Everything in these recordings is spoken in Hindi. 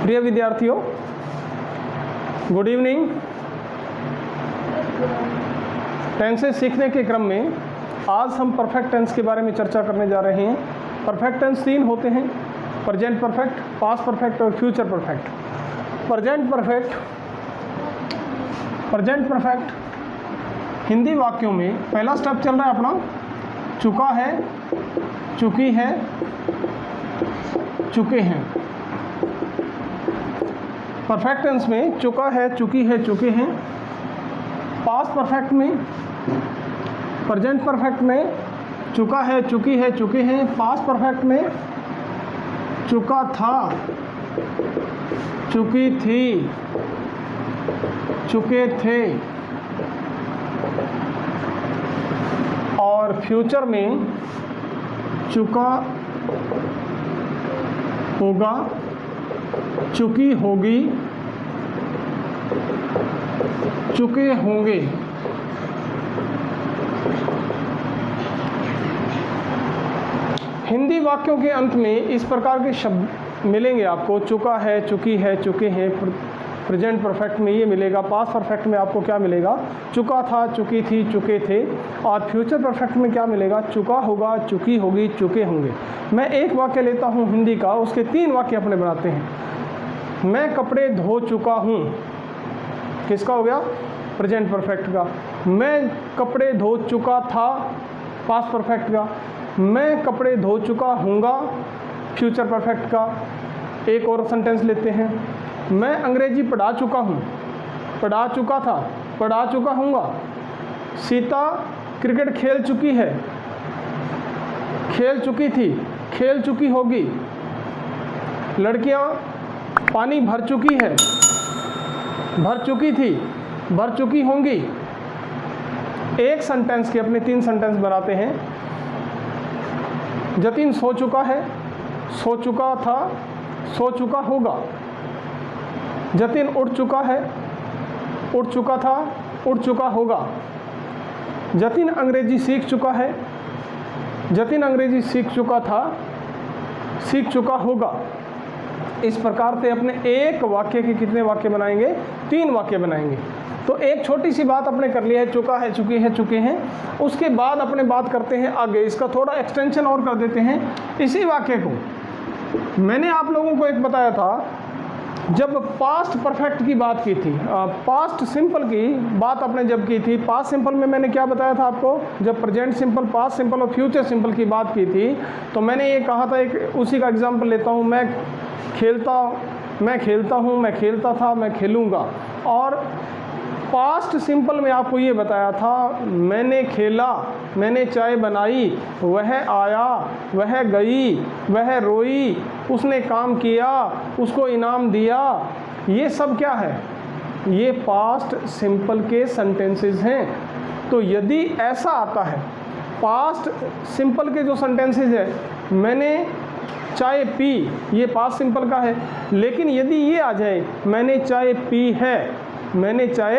प्रिय विद्यार्थियों, गुड इवनिंग। टेंसेस सीखने के क्रम में आज हम परफेक्ट टेंस के बारे में चर्चा करने जा रहे हैं। परफेक्ट टेंस 3 होते हैं, प्रेजेंट परफेक्ट, पास्ट परफेक्ट और future perfect. Present perfect Hindi वाक्यों में पहला स्टेप चल रहा है अपना चुका है, चुकी है, चुके हैं। परफेक्ट टेंस में चुका है, चुकी है, चुके हैं। पास्ट परफेक्ट में, प्रेजेंट परफेक्ट में चुका है, चुकी है, चुके हैं। पास्ट परफेक्ट में चुका था, चुकी थी, चुके थे। और फ्यूचर में चुका होगा, चुकी होगी, चुके होंगे। हिंदी वाक्यों के अंत में इस प्रकार के शब्द मिलेंगे आपको, चुका है, चुकी है, चुके हैं। प्रेजेंट परफेक्ट में ये मिलेगा। पास्ट परफेक्ट में आपको क्या मिलेगा? चुका था, चुकी थी, चुके थे। और फ्यूचर परफेक्ट में क्या मिलेगा? चुका होगा, चुकी होगी, चुके होंगे। मैं एक वाक्य लेता हूँ हिंदी का, उसके 3 वाक्य अपने बनाते हैं। मैं कपड़े धो चुका हूँ, किसका हो गया? प्रेजेंट परफेक्ट का। मैं कपड़े धो चुका था, पास्ट परफेक्ट का। मैं कपड़े धो चुका हूँगा, फ्यूचर परफेक्ट का। एक और सेंटेंस लेते हैं। मैं अंग्रेजी पढ़ा चुका हूँ, पढ़ा चुका था, पढ़ा चुका हूँगा। सीता क्रिकेट खेल चुकी है, खेल चुकी थी, खेल चुकी होगी। लड़कियाँ पानी भर चुकी है, भर चुकी थी, भर चुकी होंगी। एक सेंटेंस के अपने 3 सेंटेंस बनाते हैं। जतिन सो चुका है, सो चुका था, सो चुका होगा। जतिन उठ चुका है, उठ चुका था, उठ चुका होगा। जतिन अंग्रेजी सीख चुका है, जतिन अंग्रेजी सीख चुका था, सीख चुका होगा। इस प्रकार से अपने एक वाक्य के कितने वाक्य बनाएंगे? 3 वाक्य बनाएंगे। तो एक छोटी सी बात अपने कर लिया है, चुका है, चुकी है, चुके हैं। उसके बाद अपने बात करते हैं आगे, इसका थोड़ा एक्सटेंशन और कर देते हैं। इसी वाक्य को मैंने आप लोगों को एक बताया था, जब पास्ट परफेक्ट की बात की थी, पास्ट सिंपल की बात अपने जब की थी। पास्ट सिंपल में मैंने क्या बताया था आपको? जब प्रेजेंट सिंपल, पास्ट सिंपल और फ्यूचर सिंपल की बात की थी, तो मैंने ये कहा था, एक उसी का एग्जांपल लेता हूँ। मैं खेलता हूँ, मैं खेलता था, मैं खेलूँगा। और पास्ट सिंपल में आपको ये बताया था, मैंने खेला, मैंने चाय बनाई, वह आया, वह गई, वह रोई, उसने काम किया, उसको इनाम दिया। ये सब क्या है? ये पास्ट सिंपल के सेंटेंसेस हैं। तो यदि ऐसा आता है, पास्ट सिंपल के जो सेंटेंसेस है, मैंने चाय पी, ये पास्ट सिंपल का है। लेकिन यदि ये आ जाए, मैंने चाय पी है, मैंने चाय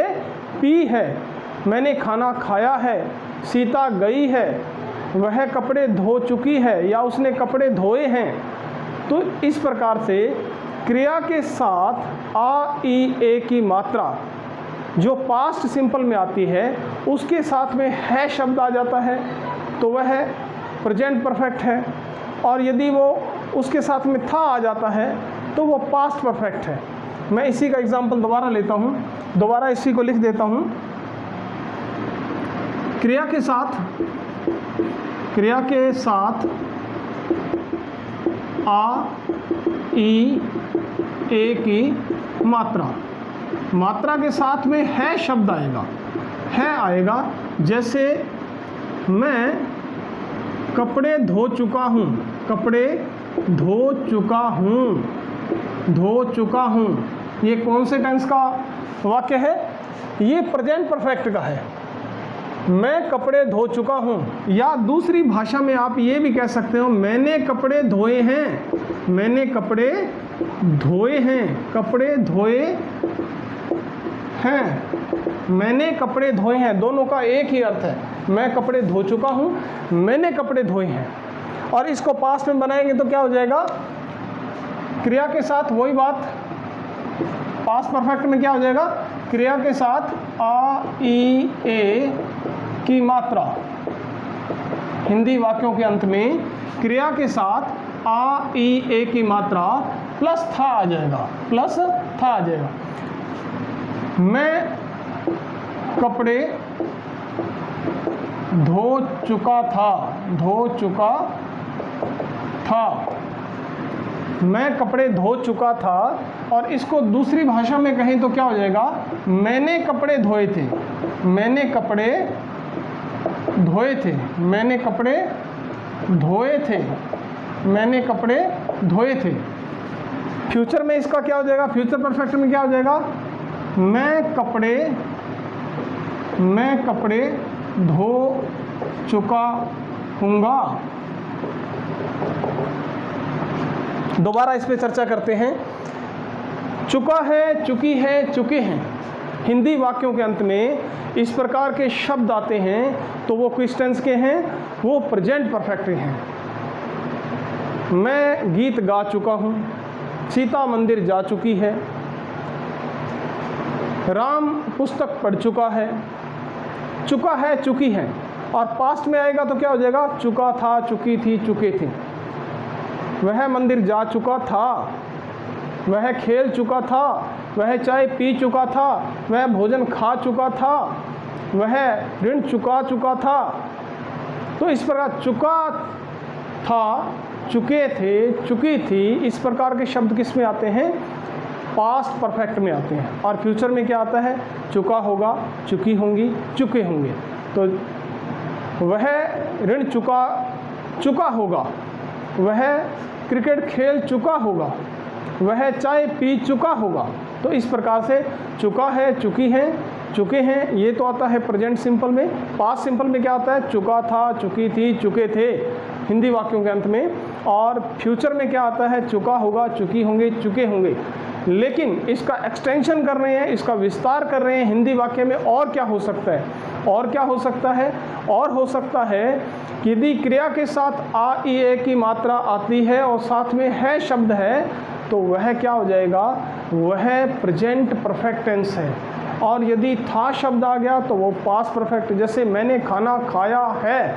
पी है, मैंने खाना खाया है, सीता गई है, वह कपड़े धो चुकी है, या उसने कपड़े धोए हैं। तो इस प्रकार से क्रिया के साथ आ, ई, ए की मात्रा जो पास्ट सिंपल में आती है, उसके साथ में है शब्द आ जाता है, तो वह प्रेजेंट परफेक्ट है। और यदि वो उसके साथ में था आ जाता है, तो वो पास्ट परफेक्ट है। मैं इसी का एग्जांपल दोबारा लेता हूँ, दोबारा इसी को लिख देता हूँ। क्रिया के साथ आ, ई, ए की मात्रा के साथ में है शब्द आएगा, है आएगा। जैसे मैं कपड़े धो चुका हूँ, कपड़े धो चुका हूँ, धो चुका हूँ। ये कौन से टेंस का वाक्य है? ये प्रेजेंट परफेक्ट का है। मैं कपड़े धो चुका हूँ। या दूसरी भाषा में आप ये भी कह सकते हो, मैंने कपड़े धोए हैं, मैंने कपड़े धोए हैं, कपड़े धोए हैं, मैंने कपड़े धोए हैं। दोनों का एक ही अर्थ है। मैं कपड़े धो चुका हूँ, मैंने कपड़े धोए हैं। और इसको पास्ट में बनाएंगे तो क्या हो जाएगा? क्रिया के साथ वही बात पास्ट परफेक्ट में क्या हो जाएगा, क्रिया के साथ आ ई ए की मात्रा, हिंदी वाक्यों के अंत में क्रिया के साथ आ ई ए की मात्रा प्लस था आ जाएगा, प्लस था आ जाएगा। मैं कपड़े धो चुका था, धो चुका था, मैं कपड़े धो चुका था। और इसको दूसरी भाषा में कहें तो क्या हो जाएगा, मैंने कपड़े धोए थे, मैंने कपड़े धोए थे, मैंने कपड़े धोए थे, मैंने कपड़े धोए थे। फ्यूचर में इसका क्या हो जाएगा, फ्यूचर परफेक्ट में क्या हो जाएगा, मैं कपड़े धो चुका हूँगा। दोबारा इस पे चर्चा करते हैं। चुका है, चुकी है, चुके हैं, हिंदी वाक्यों के अंत में इस प्रकार के शब्द आते हैं तो वो किस टेंस के हैं, वो प्रेजेंट परफेक्ट हैं। मैं गीत गा चुका हूँ, सीता मंदिर जा चुकी है, राम पुस्तक पढ़ चुका है। चुका है, चुकी है, और पास्ट में आएगा तो क्या हो जाएगा, चुका था, चुकी थी, चुके थे। वह मंदिर जा चुका था, वह खेल चुका था, वह चाय पी चुका था, वह भोजन खा चुका था, वह ऋण चुका चुका था। तो इस प्रकार चुका था, चुके थे, चुकी थी, इस प्रकार के शब्द किस में आते हैं, पास्ट परफेक्ट में आते हैं। और फ्यूचर में क्या आता है, चुका होगा, चुकी होंगी, चुके होंगे। तो वह ऋण चुका होगा, वह क्रिकेट खेल चुका होगा, वह चाय पी चुका होगा। तो इस प्रकार से चुका है, चुकी है, चुके हैं, ये तो आता है प्रेजेंट सिंपल में। पास्ट सिंपल में क्या आता है, चुका था, चुकी थी, चुके थे, हिंदी वाक्यों के अंत में। और फ्यूचर में क्या आता है, चुका होगा, चुकी होंगे, चुके होंगे। लेकिन इसका एक्सटेंशन कर रहे हैं, इसका विस्तार कर रहे हैं हिंदी वाक्य में। और क्या हो सकता है, और क्या हो सकता है, और हो सकता है कि यदि क्रिया के साथ आ ई ए की मात्रा आती है और साथ में है शब्द है तो वह क्या हो जाएगा, वह प्रेजेंट परफेक्ट टेंस है। और यदि था शब्द आ गया तो वो पास्ट परफेक्ट। जैसे मैंने खाना खाया है,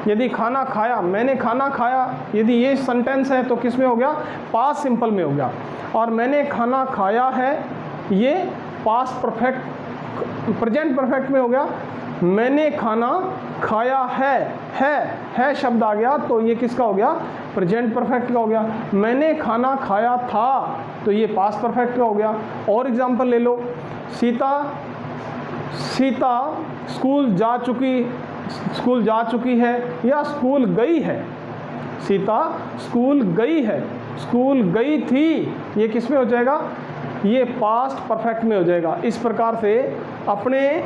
यदि खाना खाया, मैंने खाना खाया, यदि ये सेंटेंस है तो किस में हो गया, पास्ट सिंपल में हो गया। और मैंने खाना खाया है, ये पास्ट परफेक्ट, प्रेजेंट परफेक्ट में हो गया। मैंने खाना खाया है शब्द आ गया तो ये किसका हो गया, प्रेजेंट परफेक्ट का हो गया। मैंने खाना खाया था तो ये पास्ट परफेक्ट का हो गया। और एग्जांपल ले लो, सीता स्कूल जा चुकी है या स्कूल गई है। सीता स्कूल गई है, स्कूल गई थी, ये किस में हो जाएगा, ये पास्ट परफेक्ट में हो जाएगा। इस प्रकार से अपने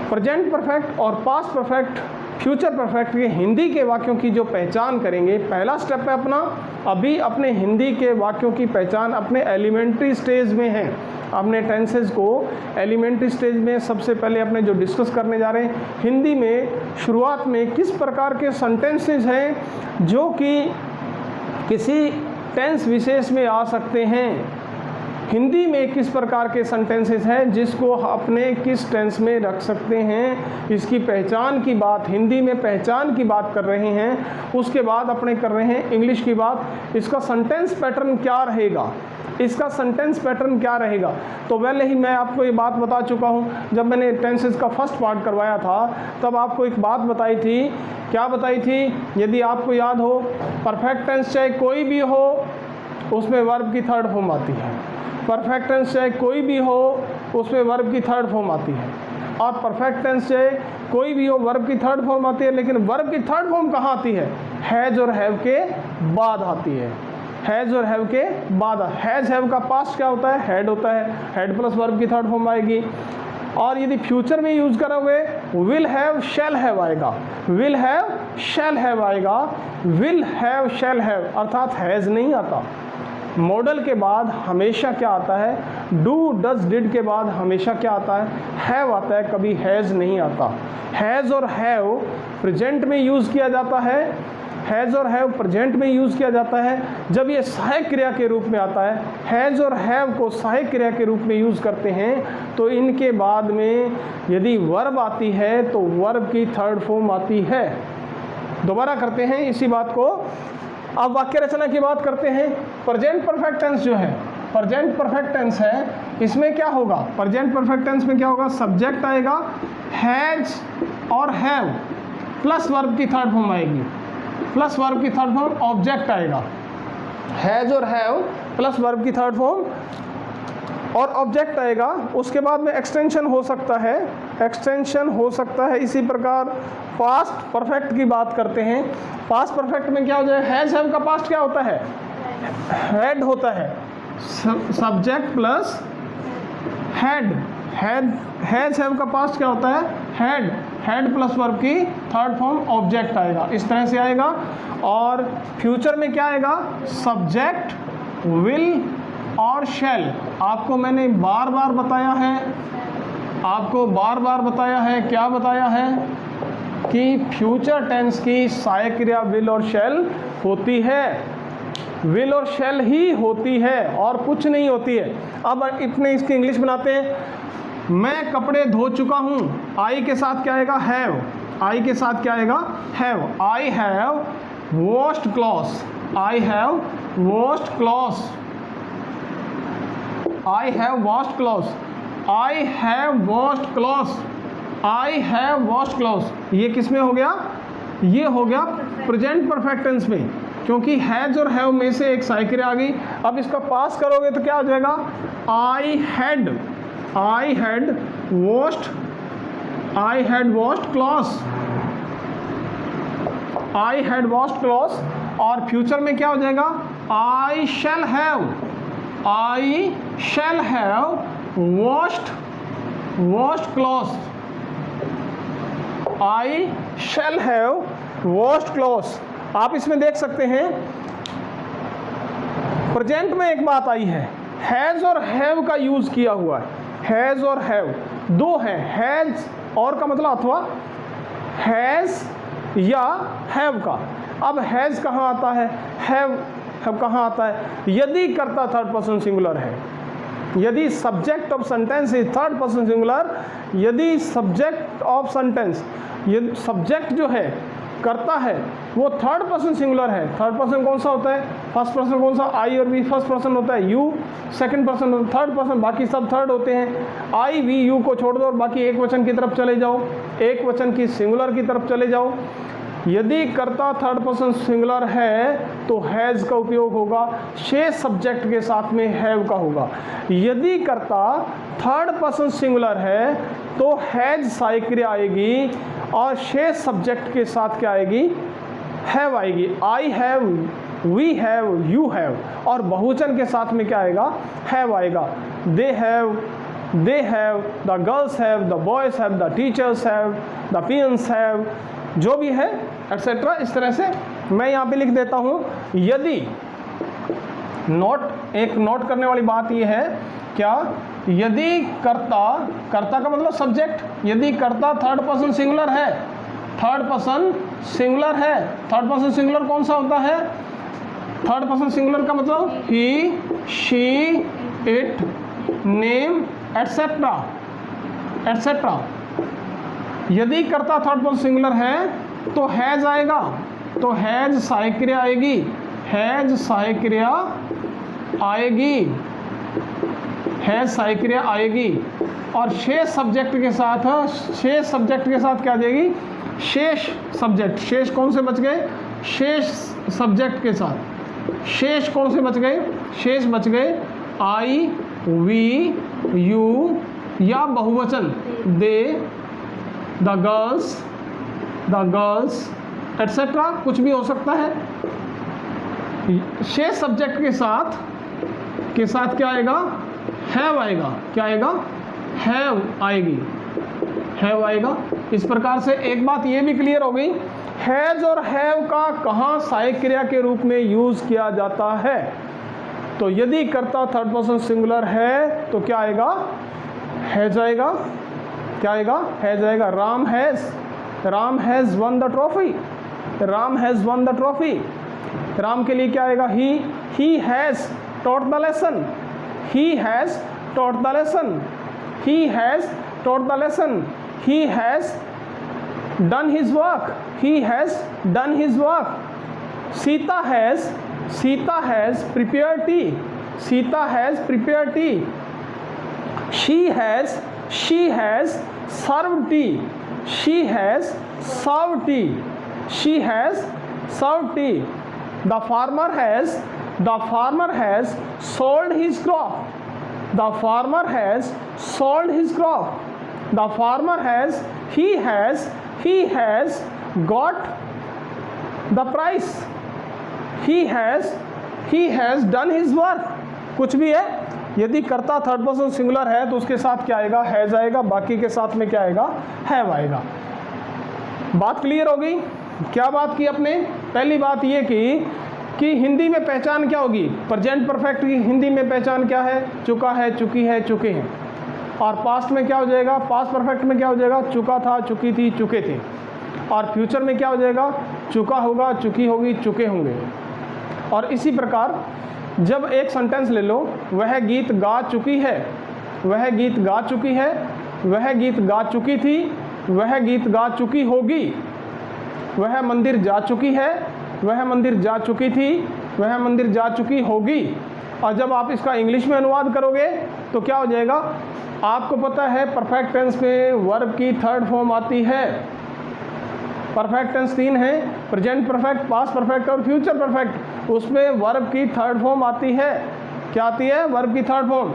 प्रेजेंट परफेक्ट और पास्ट परफेक्ट, फ्यूचर परफेक्ट के हिंदी के वाक्यों की जो पहचान करेंगे, पहला स्टेप है अपना, अभी अपने हिंदी के वाक्यों की पहचान अपने एलिमेंट्री स्टेज में है। अपने टेंसेस को एलिमेंट्री स्टेज में सबसे पहले अपने जो डिस्कस करने जा रहे हैं, हिंदी में शुरुआत में किस प्रकार के सेंटेंसेस हैं जो कि किसी टेंस विशेष में आ सकते हैं, हिंदी में किस प्रकार के सेंटेंसेस हैं जिसको अपने किस टेंस में रख सकते हैं, इसकी पहचान की बात, हिंदी में पहचान की बात कर रहे हैं। उसके बाद अपने कर रहे हैं इंग्लिश की बात, इसका सेंटेंस पैटर्न क्या रहेगा, इसका सेंटेंस पैटर्न क्या रहेगा। तो पहले ही मैं आपको ये बात बता चुका हूँ, जब मैंने टेंसेस का फर्स्ट पार्ट करवाया था तब आपको एक बात बताई थी। क्या बताई थी, यदि आपको याद हो, परफेक्ट टेंस चाहे कोई भी हो उसमें वर्ब की थर्ड फॉर्म आती है। परफेक्ट टेंस चाहे कोई भी हो उसमें वर्ब की थर्ड फॉर्म आती है। और परफेक्ट टेंस चाहे कोई भी हो, वर्ब की थर्ड फॉर्म आती है, लेकिन वर्ब की थर्ड फॉर्म कहाँ आती है, हैज़ और हैव के बाद आती है। हैज़ और हैव के बाद, हैज़ हैव का पास्ट क्या होता है, हैड होता है, हैड प्लस वर्ब की थर्ड फॉर्म आएगी। और यदि फ्यूचर में यूज़ करोगे विल हैव शैल हैव आएगा, विल हैव शैल हैव आएगा, विल हैव शैल हैव, अर्थात हैज़ नहीं आता। मॉडल के बाद हमेशा क्या आता है, डू डज डिड के बाद हमेशा क्या आता है, हैव आता है, कभी हैज़ नहीं आता। हैज़ और हैव प्रेजेंट में यूज़ किया जाता है, हैज़ और हैव प्रेजेंट में यूज़ किया जाता है जब ये सहायक क्रिया के रूप में आता है। हैज़ और हैव को सहायक क्रिया के रूप में यूज़ करते हैं तो इनके बाद में यदि वर्ब आती है तो वर्ब की थर्ड फॉर्म आती है। दोबारा करते हैं इसी बात को। अब वाक्य रचना की बात करते हैं। प्रेजेंट परफेक्ट टेंस जो है, प्रेजेंट परफेक्ट टेंस है, इसमें क्या होगा? प्रेजेंट परफेक्ट टेंस में क्या होगा? सब्जेक्ट आएगा हैज और हैव प्लस वर्ब की थर्ड फॉर्म आएगी, प्लस वर्ब की थर्ड फॉर्म ऑब्जेक्ट आएगा। हैज और हैव प्लस वर्ब की थर्ड फॉर्म और ऑब्जेक्ट आएगा। उसके बाद में एक्सटेंशन हो सकता है, एक्सटेंशन हो सकता है। इसी प्रकार पास्ट परफेक्ट की बात करते हैं। पास्ट परफेक्ट में क्या हो जाए? हैज हैव का पास्ट क्या होता है? हैड होता है। Subject plus had, has have का पास्ट क्या होता है? हैड, हैड प्लस वर्ब की थर्ड फॉर्म ऑब्जेक्ट आएगा, इस तरह से आएगा। और फ्यूचर में क्या आएगा? सब्जेक्ट, विल और शैल। आपको मैंने बार बार बताया है, आपको बार बार बताया है, क्या बताया है कि फ्यूचर टेंस की सहायक क्रिया विल और शैल होती है, विल और शैल ही होती है और कुछ नहीं होती है। अब इतने इसकी इंग्लिश बनाते हैं। मैं कपड़े धो चुका हूँ, आई के साथ क्या आएगा? हैव, आई के साथ क्या आएगा? Have. I have washed clothes, I have washed clothes, I have washed clothes, I have washed clothes, I have washed clothes. ये किस में हो गया? ये हो गया प्रेजेंट परफेक्ट टेंस में, क्योंकि हैज और हैव में से एक सहायक क्रिया आ गई। अब इसका पास करोगे तो क्या हो जाएगा? I had washed, I had washed clothes, I had washed clothes. और फ्यूचर में क्या हो जाएगा? I shall have, I shall have washed clothes, I shall have washed clothes. आप इसमें देख सकते हैं प्रेजेंट में एक बात आई है, हैज और हैव का यूज किया हुआ है। हैज और हैव दो है, हैज और का मतलब अथवा, हैज या हैव का। अब हैज कहाँ आता है? हैव कहाँ आता है? यदि कर्ता थर्ड पर्सन सिंगुलर है, यदि subject of sentence is third person singular, यदि सब्जेक्ट ऑफ सेंटेंस, ये सब्जेक्ट जो है करता है वो थर्ड पर्सन सिंगुलर है। थर्ड पर्सन कौन सा होता है? फर्स्ट पर्सन कौन सा? आई और वी फर्स्ट पर्सन होता है, you second person, third person बाकी सब थर्ड होते हैं। आई वी यू को छोड़ दो और बाकी एक वचन की तरफ चले जाओ, एक वचन की सिंगुलर की तरफ चले जाओ। यदि कर्ता थर्ड पर्सन सिंगुलर है तो हैज़ का उपयोग होगा, शेष सब्जेक्ट के साथ में हैव का होगा। यदि कर्ता थर्ड पर्सन सिंगुलर है तो हैज सहायक क्रिया आएगी और शेष सब्जेक्ट के साथ क्या आएगी? हैव आएगी। I have, we have, you have. और बहुवचन के साथ में क्या आएगा? हैव आएगा। They have, the girls have, the boys have, the teachers have, the peons have, जो भी है एटसेट्रा। इस तरह से मैं यहाँ पे लिख देता हूँ। यदि एक नोट करने वाली बात ये है, क्या? यदि कर्ता का मतलब सब्जेक्ट, यदि कर्ता थर्ड पर्सन सिंगुलर है, थर्ड पर्सन सिंगुलर है, थर्ड पर्सन सिंगुलर कौन सा होता है? थर्ड पर्सन सिंगुलर का मतलब he, she, it, name etcetera, etcetera. यदि कर्ता थर्ड पर्सन सिंगुलर है तो हैज आएगा, तो हैज सहायक क्रिया आएगी, हैज सहायक क्रिया आएगी, हैज सहायक क्रिया आएगी। और शेष सब्जेक्ट के साथ, शेष सब्जेक्ट के साथ क्या देगी? शेष सब्जेक्ट। शेष कौन से बच गए? शेष सब्जेक्ट के साथ शेष कौन से बच गए? शेष बच गए आई, वी, यू या बहुवचन दे, द गर्ल्स एटसेट्रा, कुछ भी हो सकता है। शेष सब्जेक्ट के साथ क्या आएगा? हैव आएगा। क्या आएगा? हैव आएगी, हैव आएगा। इस प्रकार से एक बात ये भी क्लियर हो गई, हैज और हैव का कहाँ सहायक क्रिया के रूप में यूज किया जाता है। तो यदि कर्ता थर्ड पर्सन सिंगुलर है तो क्या आएगा? हैज आएगा। क्या आएगा? हैज आएगा। Ram has one the trophy, Ram has one the trophy. Ram के लिए क्या आएगा? He has taught the lesson, he has taught the lesson, he has taught the lesson, he has done his work, he has done his work. Sita has prepared tea, Sita has prepared tea। she has served tea, she has served tea, she has served tea। the farmer has sold his crop, the farmer has sold his crop, the farmer has he has got the price, he has done his work। कुछ भी है, यदि कर्ता थर्ड पर्सन सिंगुलर है तो उसके साथ क्या आएगा? हैज़ आएगा, बाकी के साथ में क्या आएगा? हैव आएगा। बात क्लियर हो गई? क्या बात की अपने? पहली बात ये की कि हिंदी में पहचान क्या होगी? प्रेजेंट परफेक्ट की हिंदी में पहचान क्या है? चुका है, चुकी है, चुके हैं। और पास्ट में क्या हो जाएगा? पास्ट परफेक्ट में क्या हो जाएगा? चुका था, चुकी थी, चुके थे। और फ्यूचर में क्या हो जाएगा? चुका होगा, चुकी होगी, चुके होंगे। और इसी प्रकार जब एक सेंटेंस ले लो, वह गीत गा चुकी है, वह गीत गा चुकी है, वह गीत गा चुकी थी, वह गीत गा चुकी होगी, वह मंदिर जा चुकी है, वह मंदिर जा चुकी थी, वह मंदिर जा चुकी होगी। और जब आप इसका इंग्लिश में अनुवाद करोगे तो क्या हो जाएगा? आपको पता है परफेक्ट टेंस में वर्ब की थर्ड फॉर्म आती है। परफेक्ट टेंस 3 है, प्रेजेंट परफेक्ट, पास्ट परफेक्ट और फ्यूचर परफेक्ट। उसमें वर्ब की थर्ड फॉर्म आती है। क्या आती है? वर्ब की थर्ड फॉर्म।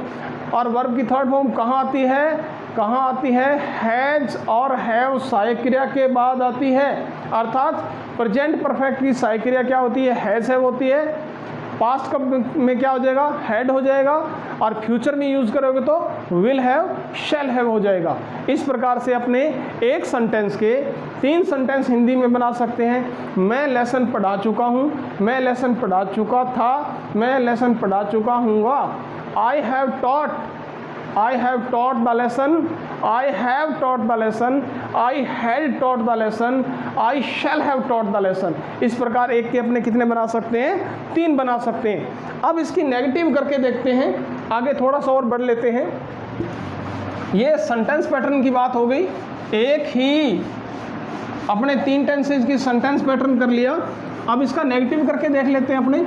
और वर्ब की थर्ड फॉर्म कहाँ आती है? कहाँ आती है? हैज़ और हैव सहाय क्रिया के बाद आती है। अर्थात प्रेजेंट परफेक्ट की सहाय क्रिया क्या होती है? हैज़ हैव होती है। पास्ट में क्या हो जाएगा? हैड हो जाएगा। और फ्यूचर में यूज़ करोगे तो विल हैव, शैल हैव हो जाएगा। इस प्रकार से अपने एक सेंटेंस के 3 सेंटेंस हिंदी में बना सकते हैं। मैं लेसन पढ़ा चुका हूँ, मैं लेसन पढ़ा चुका था, मैं लेसन पढ़ा चुका हूँगा। I have taught the lesson, I have taught the lesson, I had taught the lesson, I shall have taught the lesson. इस प्रकार एक के अपने कितने बना सकते हैं? 3 बना सकते हैं। अब इसकी नेगेटिव करके देखते हैं, आगे थोड़ा सा और बढ़ लेते हैं। ये सेंटेंस पैटर्न की बात हो गई। एक ही अपने 3 टेंसेज की सेंटेंस पैटर्न कर लिया। अब इसका नेगेटिव करके देख लेते हैं अपने।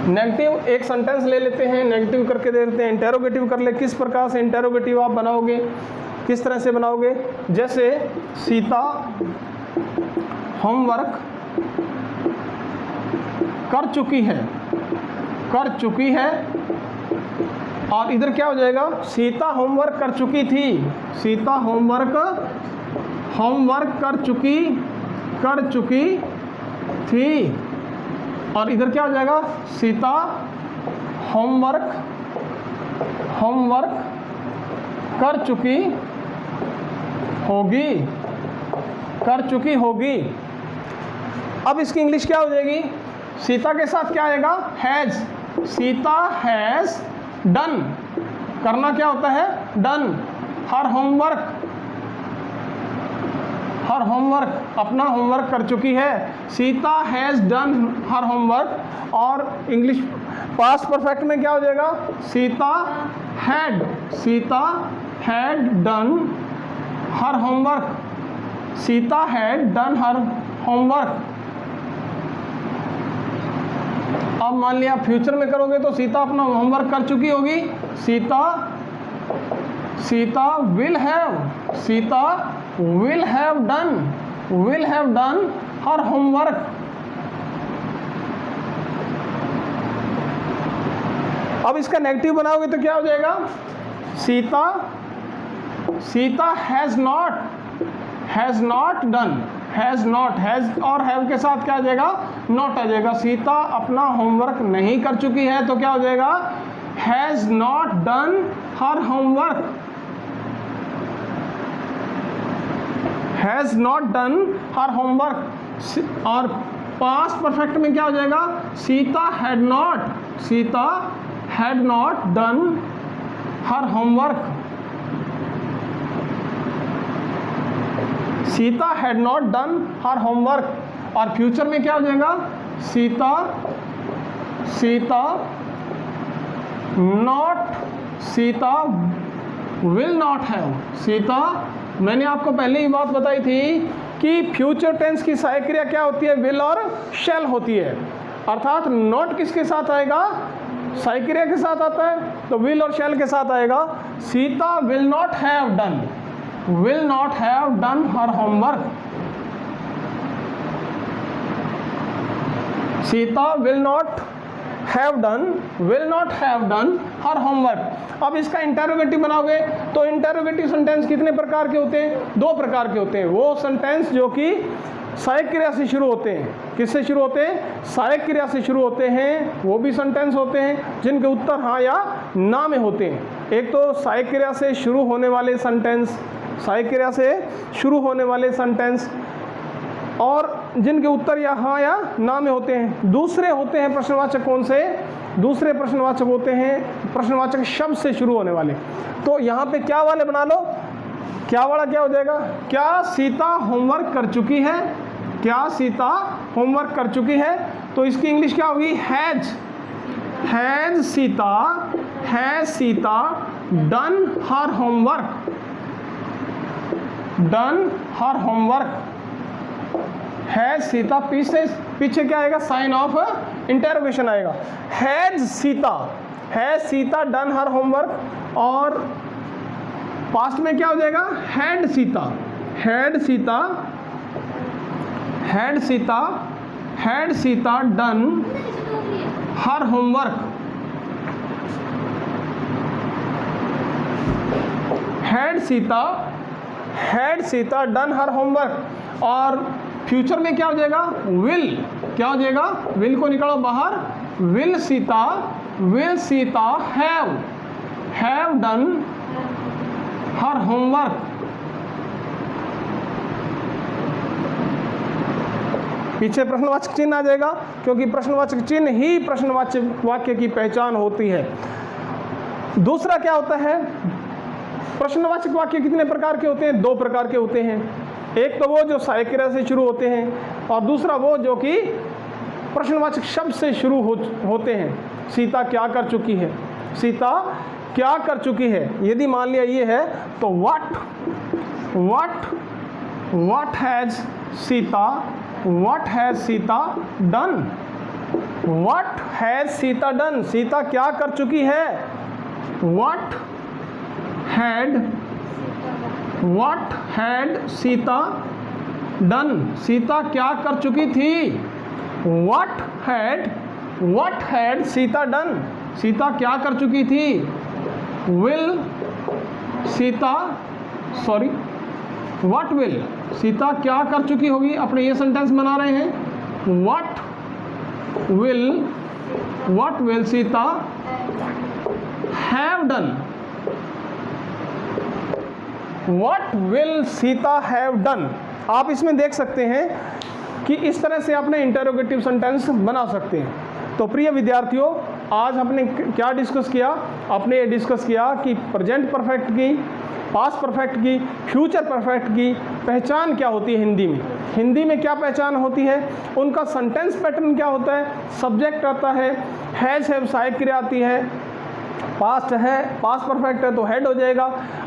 नेगेटिव एक सेंटेंस ले लेते हैं, नेगेटिव करके दे देते हैं। इंटेरोगेटिव कर ले। किस प्रकार से इंटेरोगेटिव आप बनाओगे? किस तरह से बनाओगे? जैसे सीता होमवर्क कर चुकी है, कर चुकी है। और इधर क्या हो जाएगा? सीता होमवर्क कर चुकी थी, सीता होमवर्क कर चुकी थी। और इधर क्या हो जाएगा? सीता होमवर्क कर चुकी होगी। अब इसकी इंग्लिश क्या हो जाएगी? सीता के साथ क्या आएगा? हैज़। Sita has done. करना क्या होता है? डन। हर होमवर्क अपना होमवर्क कर चुकी है। Sita has done her homework. और इंग्लिश पास्ट परफेक्ट में क्या हो जाएगा? Sita had done her homework, Sita had done her homework. अब मान लिया फ्यूचर में करोगे तो सीता अपना होमवर्क कर चुकी होगी। Sita will have done her homework. अब इसका नेगेटिव बनाओगे तो क्या हो जाएगा? Sita has not done. Has और हैव के साथ क्या आ जाएगा? नॉट आ जाएगा। सीता अपना होमवर्क नहीं कर चुकी है तो क्या हो जाएगा? Has not done her homework. Has not done her homework. और पास्ट परफेक्ट में क्या हो जाएगा? Sita had not done her homework. Sita had not done her homework. और फ्यूचर में क्या हो जाएगा, Sita will not have. Sita, मैंने आपको पहले ही बात बताई थी कि फ्यूचर टेंस की सहायक क्रिया क्या होती है, विल और शैल होती है। अर्थात नॉट किसके साथ आएगा, सहायक क्रिया के साथ आता है, तो विल और शैल के साथ आएगा। Sita will not have done her homework. Sita will not have done her homework. अब इसका इंटरोगेटिव बनाओगे तो इंटरोगेटिव सेंटेंस कितने प्रकार के होते हैं, 2 प्रकार के होते हैं। वो सेंटेंस जो कि सहायक क्रिया से शुरू होते हैं, किससे शुरू होते हैं, सहायक क्रिया से शुरू होते हैं, वो भी सेंटेंस होते हैं जिनके उत्तर हाँ या ना में होते हैं। एक तो सहायक क्रिया से शुरू होने वाले सेंटेंस, और जिनके उत्तर या हाँ या ना में होते हैं। दूसरे होते हैं प्रश्नवाचक, कौन से, दूसरे प्रश्नवाचक होते हैं प्रश्नवाचक शब्द से शुरू होने वाले। तो यहाँ पे क्या वाले बना लो, क्या वाला क्या हो जाएगा, क्या सीता होमवर्क कर चुकी है, क्या सीता होमवर्क कर चुकी है, तो इसकी इंग्लिश क्या होगी, has Sita done her homework. Has Sita, पीछे क्या आएगा, साइन ऑफ इंटरोगेशन आएगा। Has Sita done her homework. और पास्ट में क्या हो जाएगा, had Sita done her homework. Had Sita done her homework. और फ्यूचर में क्या हो जाएगा, विल को निकालो बाहर, will Sita have done her homework. पीछे प्रश्नवाचक चिन्ह आ जाएगा, क्योंकि प्रश्नवाचक चिन्ह ही प्रश्नवाचक वाक्य की पहचान होती है। दूसरा क्या होता है, प्रश्नवाचक वाक्य कितने प्रकार के होते हैं, 2 प्रकार के होते हैं। एक तो वो जो सहायक क्रिया से शुरू होते हैं, और दूसरा वो जो कि प्रश्नवाचक शब्द से शुरू होते हैं। सीता क्या कर चुकी है, यदि मान लिया ये है तो what has Sita done, Sita क्या कर चुकी है। What had Sita done, Sita क्या कर चुकी थी। What had Sita done, Sita क्या कर चुकी थी। व्हाट विल सीता क्या कर चुकी होगी। अपने ये सेंटेंस बना रहे हैं, what will Sita have done. What will Sita have done. आप इसमें देख सकते हैं कि इस तरह से आपने इंटरोगेटिव सेंटेंस बना सकते हैं। तो प्रिय विद्यार्थियों, आज हमने क्या डिस्कस किया, आपने ये डिस्कस किया कि प्रेजेंट परफेक्ट की, पास्ट परफेक्ट की, फ्यूचर परफेक्ट की पहचान क्या होती है हिंदी में क्या पहचान होती है, उनका सेंटेंस पैटर्न क्या होता है। सब्जेक्ट आता है, हैज हैव सहायक क्रिया आती है, पास्ट परफेक्ट है तो हैड हो जाएगा,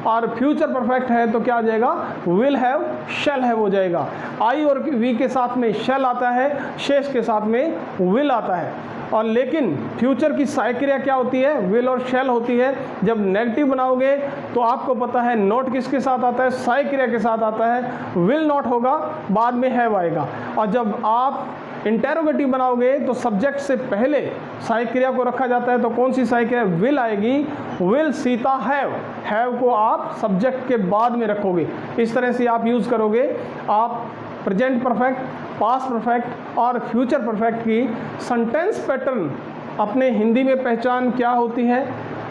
और फ्यूचर परफेक्ट है तो क्या आ जाएगा, विल हैव शैल हैव हो जाएगा। आई और वी के साथ में शैल आता है, शेष के साथ में विल आता है। और लेकिन फ्यूचर की सहायक क्रिया क्या होती है, विल और शैल होती है। जब नेगेटिव बनाओगे तो आपको पता है नॉट किसके साथ आता है, सहायक क्रिया के साथ आता है, विल नॉट होगा, बाद में हैव आएगा। और जब आप इंटेरोगेटिव बनाओगे तो सब्जेक्ट से पहले सहायक क्रिया को रखा जाता है, तो कौन सी सहायक क्रिया, विल आएगी। विल सीता हैव को आप सब्जेक्ट के बाद में रखोगे। इस तरह से आप यूज़ करोगे। आप प्रेजेंट परफेक्ट, पास्ट परफेक्ट और फ्यूचर परफेक्ट की सेंटेंस पैटर्न अपने हिंदी में पहचान क्या होती है,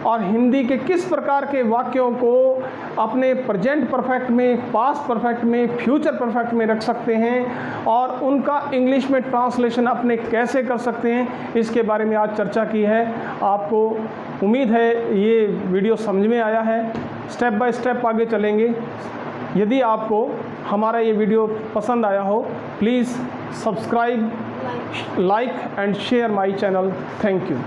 और हिंदी के किस प्रकार के वाक्यों को अपने प्रेजेंट परफेक्ट में, पास्ट परफेक्ट में, फ्यूचर परफेक्ट में रख सकते हैं, और उनका इंग्लिश में ट्रांसलेशन अपने कैसे कर सकते हैं, इसके बारे में आज चर्चा की है। आपको उम्मीद है ये वीडियो समझ में आया है। स्टेप बाय स्टेप आगे चलेंगे। यदि आपको हमारा ये वीडियो पसंद आया हो, please subscribe, like and share my channel. Thank you.